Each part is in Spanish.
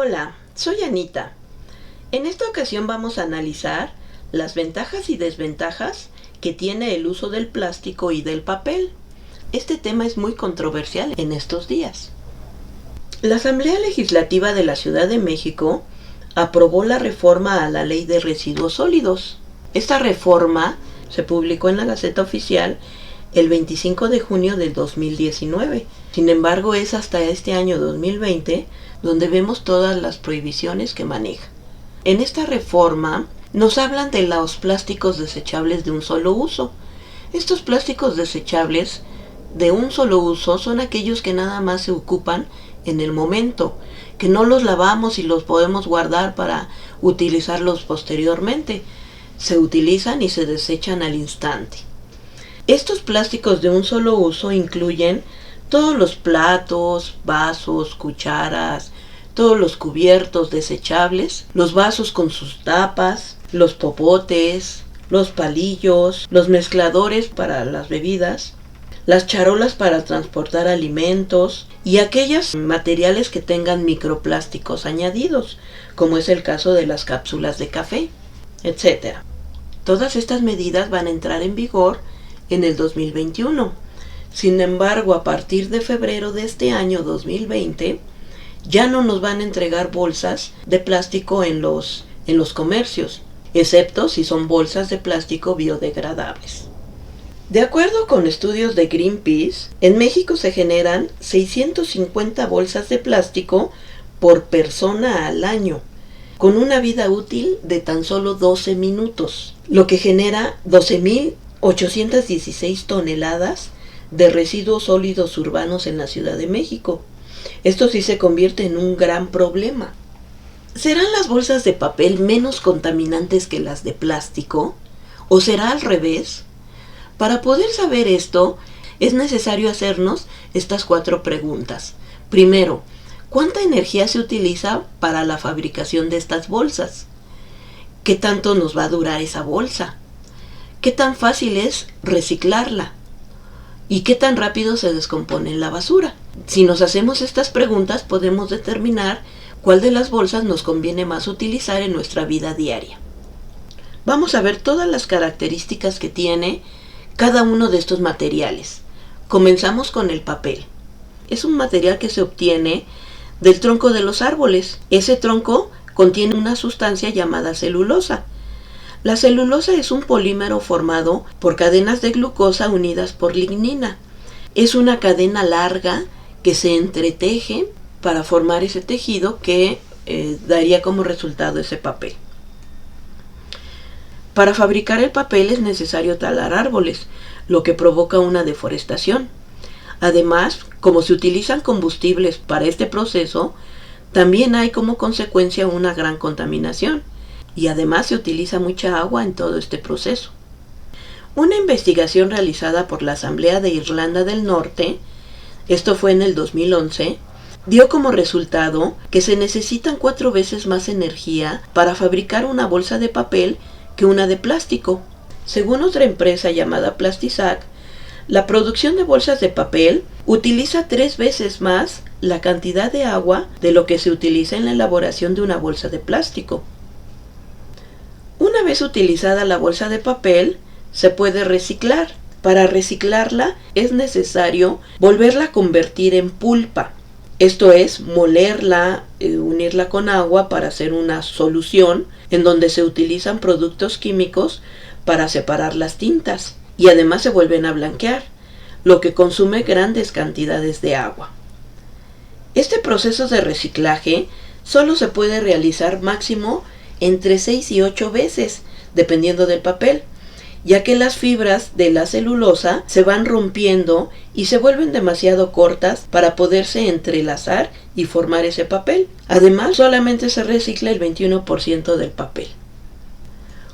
Hola, soy Anita. En esta ocasión vamos a analizar las ventajas y desventajas que tiene el uso del plástico y del papel. Este tema es muy controversial en estos días. La Asamblea Legislativa de la Ciudad de México aprobó la reforma a la Ley de Residuos Sólidos. Esta reforma se publicó en la Gaceta Oficial el 25 de junio del 2019. Sin embargo, es hasta este año 2020 donde vemos todas las prohibiciones que maneja. En esta reforma nos hablan de los plásticos desechables de un solo uso. Estos plásticos desechables de un solo uso son aquellos que nada más se ocupan en el momento, que no los lavamos y los podemos guardar para utilizarlos posteriormente. Se utilizan y se desechan al instante. Estos plásticos de un solo uso incluyen todos los platos, vasos, cucharas, todos los cubiertos desechables, los vasos con sus tapas, los popotes, los palillos, los mezcladores para las bebidas, las charolas para transportar alimentos y aquellos materiales que tengan microplásticos añadidos, como es el caso de las cápsulas de café, etc. Todas estas medidas van a entrar en vigor en el 2021. Sin embargo, a partir de febrero de este año 2020, ya no nos van a entregar bolsas de plástico en los comercios, excepto si son bolsas de plástico biodegradables. De acuerdo con estudios de Greenpeace, en México se generan 650 bolsas de plástico por persona al año, con una vida útil de tan solo 12 minutos, lo que genera 12.816 toneladas de residuos sólidos urbanos en la Ciudad de México. Esto sí se convierte en un gran problema. ¿Serán las bolsas de papel menos contaminantes que las de plástico? ¿O será al revés? Para poder saber esto, es necesario hacernos estas 4 preguntas. Primero, ¿cuánta energía se utiliza para la fabricación de estas bolsas? ¿Qué tanto nos va a durar esa bolsa? ¿Qué tan fácil es reciclarla? ¿Y qué tan rápido se descompone en la basura? Si nos hacemos estas preguntas, podemos determinar cuál de las bolsas nos conviene más utilizar en nuestra vida diaria. Vamos a ver todas las características que tiene cada uno de estos materiales. Comenzamos con el papel. Es un material que se obtiene del tronco de los árboles. Ese tronco contiene una sustancia llamada celulosa. La celulosa es un polímero formado por cadenas de glucosa unidas por lignina. Es una cadena larga que se entreteje para formar ese tejido que daría como resultado ese papel. Para fabricar el papel es necesario talar árboles, lo que provoca una deforestación. Además, como se utilizan combustibles para este proceso, también hay como consecuencia una gran contaminación. Y además se utiliza mucha agua en todo este proceso. Una investigación realizada por la Asamblea de Irlanda del Norte, esto fue en el 2011, dio como resultado que se necesitan 4 veces más energía para fabricar una bolsa de papel que una de plástico. Según otra empresa llamada Plastisac, la producción de bolsas de papel utiliza 3 veces más la cantidad de agua de lo que se utiliza en la elaboración de una bolsa de plástico. Una vez utilizada la bolsa de papel, se puede reciclar. Para reciclarla es necesario volverla a convertir en pulpa. Esto es, molerla, unirla con agua para hacer una solución en donde se utilizan productos químicos para separar las tintas y además se vuelven a blanquear, lo que consume grandes cantidades de agua. Este proceso de reciclaje solo se puede realizar máximo entre 6 y 8 veces, dependiendo del papel, ya que las fibras de la celulosa se van rompiendo y se vuelven demasiado cortas para poderse entrelazar y formar ese papel. Además, solamente se recicla el 21% del papel.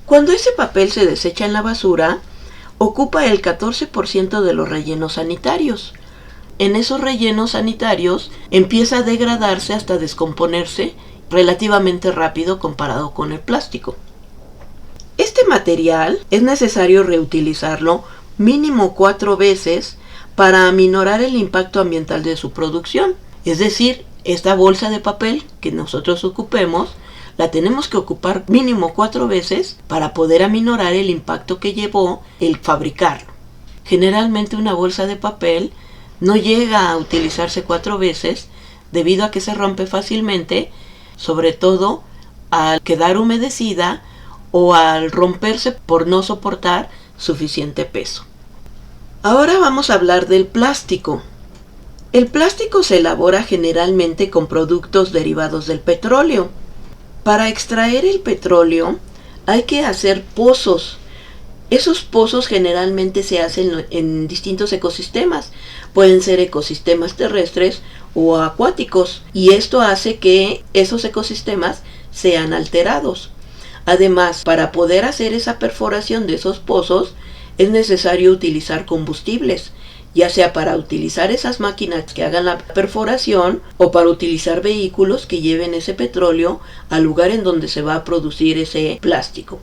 Cuando ese papel se desecha en la basura, ocupa el 14% de los rellenos sanitarios. En esos rellenos sanitarios empieza a degradarse hasta descomponerse relativamente rápido comparado con el plástico. Este material es necesario reutilizarlo mínimo 4 veces para aminorar el impacto ambiental de su producción. Es decir, esta bolsa de papel que nosotros ocupemos, la tenemos que ocupar mínimo 4 veces para poder aminorar el impacto que llevó el fabricarlo. Generalmente una bolsa de papel no llega a utilizarse 4 veces debido a que se rompe fácilmente, sobre todo al quedar humedecida o al romperse por no soportar suficiente peso. Ahora vamos a hablar del plástico. El plástico se elabora generalmente con productos derivados del petróleo. Para extraer el petróleo hay que hacer pozos. Esos pozos generalmente se hacen en distintos ecosistemas. Pueden ser ecosistemas terrestres o acuáticos, y esto hace que esos ecosistemas sean alterados. Además, para poder hacer esa perforación de esos pozos es necesario utilizar combustibles, ya sea para utilizar esas máquinas que hagan la perforación o para utilizar vehículos que lleven ese petróleo al lugar en donde se va a producir ese plástico.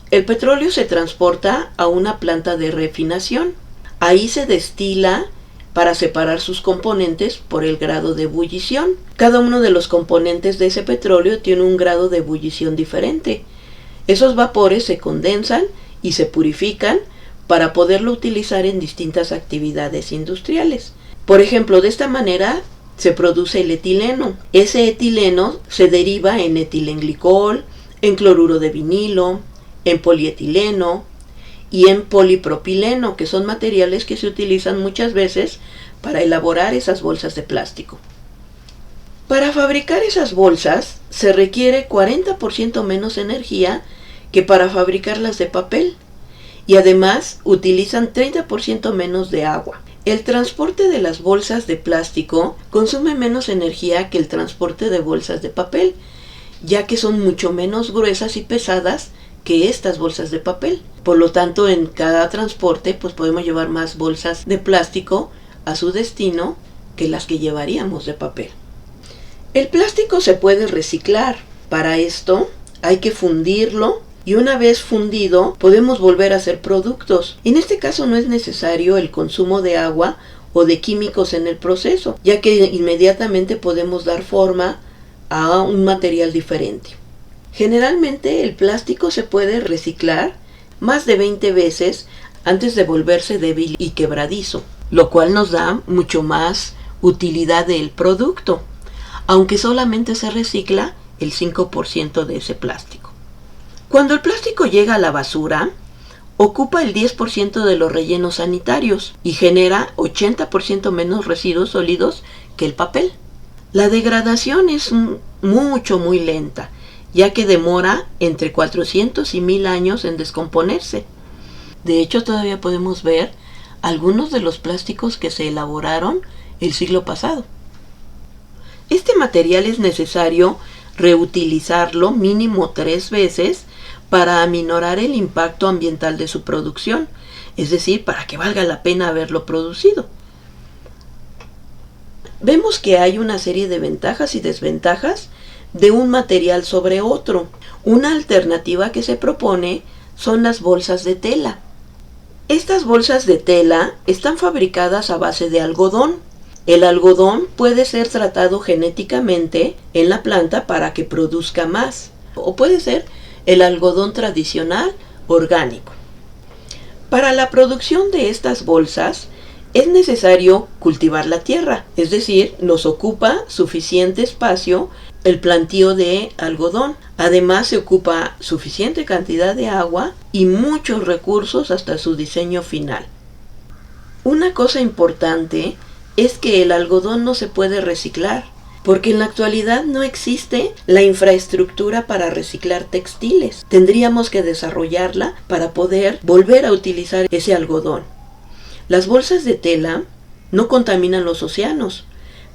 El petróleo se transporta a una planta de refinación. Ahí se destila para separar sus componentes por el grado de ebullición. Cada uno de los componentes de ese petróleo tiene un grado de ebullición diferente. Esos vapores se condensan y se purifican para poderlo utilizar en distintas actividades industriales. Por ejemplo, de esta manera se produce el etileno. Ese etileno se deriva en etilenglicol, en cloruro de vinilo, en polietileno y en polipropileno, que son materiales que se utilizan muchas veces para elaborar esas bolsas de plástico. Para fabricar esas bolsas se requiere 40% menos energía que para fabricarlas de papel, y además utilizan 30% menos de agua. El transporte de las bolsas de plástico consume menos energía que el transporte de bolsas de papel, ya que son mucho menos gruesas y pesadas que estas bolsas de papel. Por lo tanto, en cada transporte podemos llevar más bolsas de plástico a su destino que las que llevaríamos de papel. El plástico se puede reciclar. Para esto hay que fundirlo, y una vez fundido podemos volver a hacer productos. En este caso no es necesario el consumo de agua o de químicos en el proceso, ya que inmediatamente podemos dar forma a un material diferente. Generalmente el plástico se puede reciclar más de 20 veces antes de volverse débil y quebradizo, lo cual nos da mucho más utilidad del producto, aunque solamente se recicla el 5% de ese plástico. Cuando el plástico llega a la basura, ocupa el 10% de los rellenos sanitarios y genera 80% menos residuos sólidos que el papel. La degradación es muy lenta, ya que demora entre 400 y 1000 años en descomponerse. De hecho, todavía podemos ver algunos de los plásticos que se elaboraron el siglo pasado. Este material es necesario reutilizarlo mínimo 3 veces para aminorar el impacto ambiental de su producción, es decir, para que valga la pena haberlo producido. Vemos que hay una serie de ventajas y desventajas de un material sobre otro. Una alternativa que se propone son las bolsas de tela. Estas bolsas de tela están fabricadas a base de algodón. El algodón puede ser tratado genéticamente en la planta para que produzca más, o puede ser el algodón tradicional orgánico. Para la producción de estas bolsas es necesario cultivar la tierra, es decir, nos ocupa suficiente espacio el plantío de algodón. Además, se ocupa suficiente cantidad de agua y muchos recursos hasta su diseño final. Una cosa importante es que el algodón no se puede reciclar, porque en la actualidad no existe la infraestructura para reciclar textiles. Tendríamos que desarrollarla para poder volver a utilizar ese algodón. Las bolsas de tela no contaminan los océanos,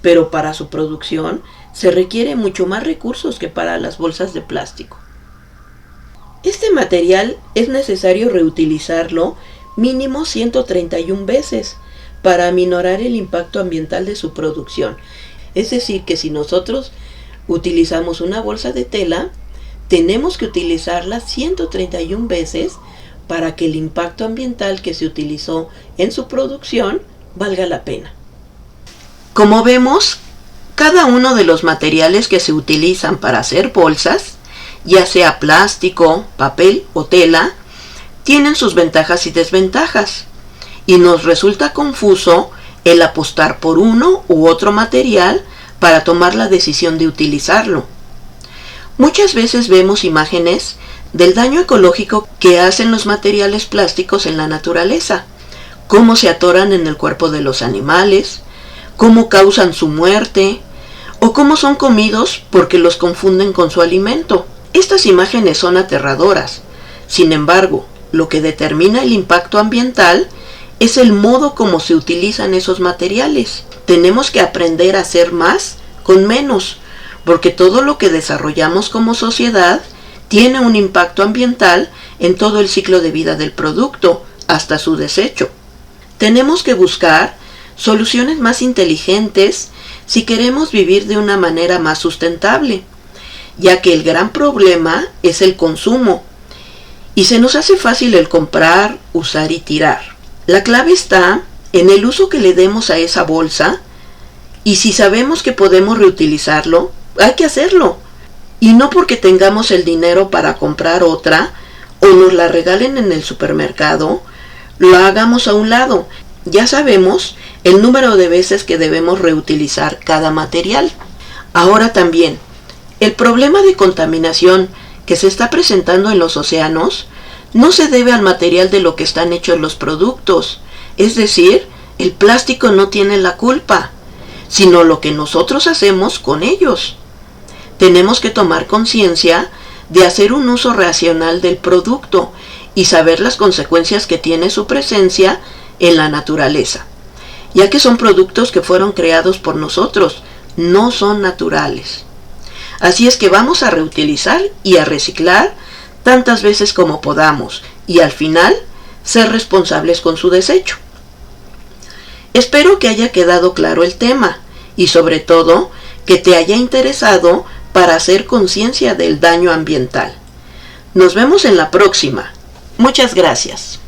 pero para su producción se requiere mucho más recursos que para las bolsas de plástico. Este material es necesario reutilizarlo mínimo 131 veces para aminorar el impacto ambiental de su producción. Es decir, que si nosotros utilizamos una bolsa de tela, tenemos que utilizarla 131 veces para que el impacto ambiental que se utilizó en su producción valga la pena. Como vemos, Cada uno de los materiales que se utilizan para hacer bolsas, ya sea plástico, papel o tela, tienen sus ventajas y desventajas, y nos resulta confuso el apostar por uno u otro material para tomar la decisión de utilizarlo. Muchas veces vemos imágenes del daño ecológico que hacen los materiales plásticos en la naturaleza, cómo se atoran en el cuerpo de los animales, cómo causan su muerte, o cómo son comidos porque los confunden con su alimento. Estas imágenes son aterradoras. Sin embargo, lo que determina el impacto ambiental es el modo como se utilizan esos materiales. Tenemos que aprender a hacer más con menos, porque todo lo que desarrollamos como sociedad tiene un impacto ambiental en todo el ciclo de vida del producto, hasta su desecho. Tenemos que buscar soluciones más inteligentes si queremos vivir de una manera más sustentable, ya que el gran problema es el consumo, y se nos hace fácil el comprar, usar y tirar. La clave está en el uso que le demos a esa bolsa, y si sabemos que podemos reutilizarlo, hay que hacerlo, y no porque tengamos el dinero para comprar otra, o nos la regalen en el supermercado, lo hagamos a un lado. Ya sabemos el número de veces que debemos reutilizar cada material. Ahora también, el problema de contaminación que se está presentando en los océanos no se debe al material de lo que están hechos los productos, es decir, el plástico no tiene la culpa, sino lo que nosotros hacemos con ellos. Tenemos que tomar conciencia de hacer un uso racional del producto y saber las consecuencias que tiene su presencia en la naturaleza, ya que son productos que fueron creados por nosotros, no son naturales. Así es que vamos a reutilizar y a reciclar tantas veces como podamos y al final ser responsables con su desecho. Espero que haya quedado claro el tema y sobre todo que te haya interesado para hacer conciencia del daño ambiental. Nos vemos en la próxima. Muchas gracias.